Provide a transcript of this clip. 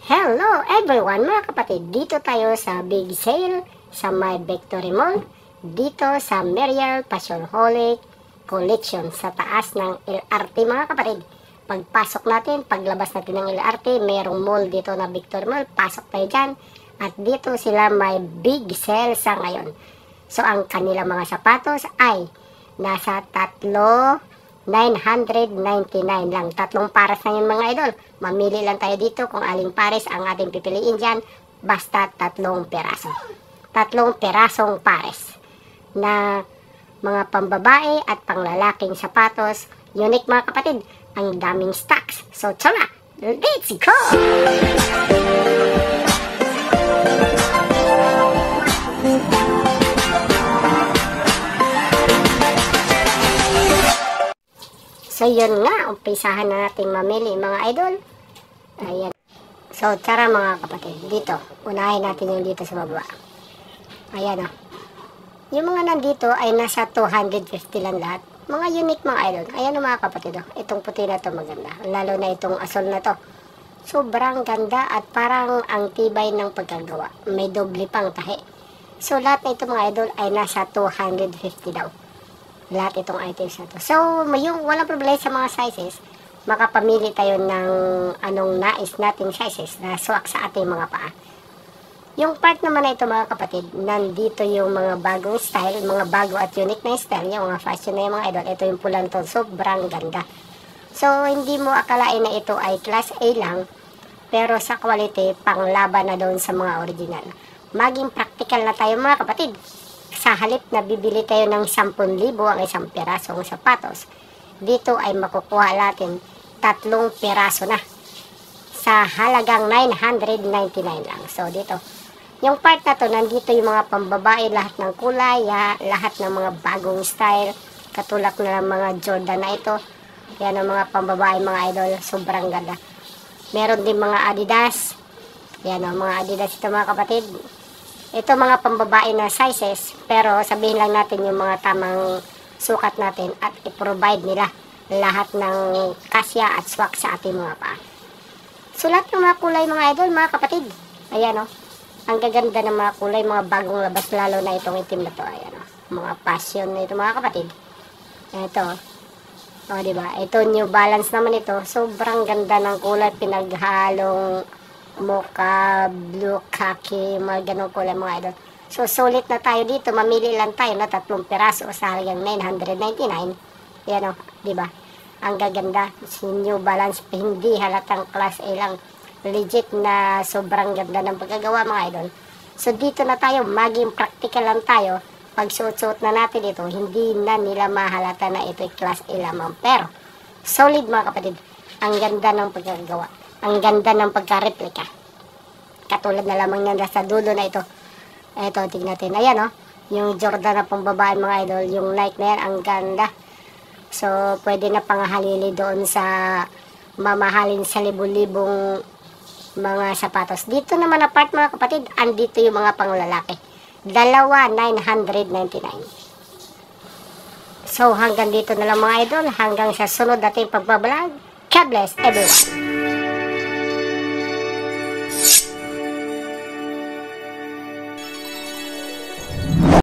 Hello everyone mga kapatid, dito tayo sa big sale sa My Victory Mall, dito sa Merial Passionholic Collection sa taas ng LRT mga kapatid. Pagpasok natin, paglabas natin ng LRT, merong mall dito na Victory Mall, pasok tayo dyan at dito sila may big sale sa ngayon. So ang kanilang mga sapatos ay nasa 999 lang. Tatlong pares na yun mga idol. Mamili lang tayo dito kung aling pares ang ating pipiliin dyan. Basta tatlong peraso. Tatlong perasong pares na mga pambabae at panglalaking sapatos. Unique mga kapatid. Ang daming stocks. So tara, let's go! So yun nga, umpisahan na natin mamili mga idol. Ayan. So tara mga kapatid, dito. Unahin natin yung dito sa baba. Ayan o. Yung mga nandito ay nasa 250 lang lahat. Mga unique mga idol. Ayan o mga kapatid o. Itong puti na to maganda. Lalo na itong asol na to. Sobrang ganda at parang ang tibay ng pagkagawa. May doble pang tahi. So lahat na ito mga idol ay nasa 250 daw. Lahat itong items na to. So, yung walang problema sa mga sizes, makapamili tayo ng anong nais nating sizes na swak sa ating mga paa. Yung part naman na ito mga kapatid, nandito yung mga bagong style, mga bago at unique na style, yung mga fashion na yung mga idol. Ito yung pulang to, sobrang ganda. So, hindi mo akalain na ito ay class A lang, pero sa quality, panglaban na doon sa mga original. Maging practical na tayo mga kapatid. Sa halip na bibili tayo ng 10,000 ang isang pirasong sapatos, dito ay makukuha natin 3 piraso na sa halagang 999 lang. So dito, yung part na to, nandito yung mga pambabae, lahat ng kulay, lahat ng mga bagong style, katulad na ng mga Jordan na ito. Yan ang mga pambabae mga idol, sobrang ganda. Meron din mga Adidas. Yan ang mga Adidas ito mga kapatid. Ito mga pambabae na sizes, pero sabihin lang natin yung mga tamang sukat natin at i-provide nila lahat ng kasya at swak sa ating mga paa. So lahat ng mga kulay mga idol, mga kapatid. Ayan o. Ang gaganda ng mga kulay, mga bagong labas, lalo na itong itim na to. Ayan o. Mga passion na ito mga kapatid. Ito. O diba? Ito New Balance naman ito. Sobrang ganda ng kulay, pinaghalong mocha, blue, khaki, mga ganong kulay mga idol. So, sulit na tayo dito. Mamili lang tayo na 3 piraso sa halagang 999. Yan o, diba? Ang gaganda. Si New Balance, hindi halatang class A lang. Legit na sobrang ganda ng pagkagawa mga idol. So, dito na tayo. Maging practical lang tayo. Pag suot-suot na natin ito, hindi na nila mahalata na ito'y class A lamang. Pero, solid mga kapatid. Ang ganda ng pagkagawa. Ang ganda ng pagka-replika. Katulad na lamang yan sa dulo na ito. Ito, tignan natin. Ayan, oh. Yung Jordan na pang babae mga idol. Yung Nike na yan, ang ganda. So, pwede na pangahalili doon sa mamahalin sa libu-libong mga sapatos. Dito naman na part mga kapatid, andito yung mga panglalaki. Dalawa, 999. So, hanggang dito na lang mga idol. Hanggang sa sunod natin pagbabalag. God bless everyone.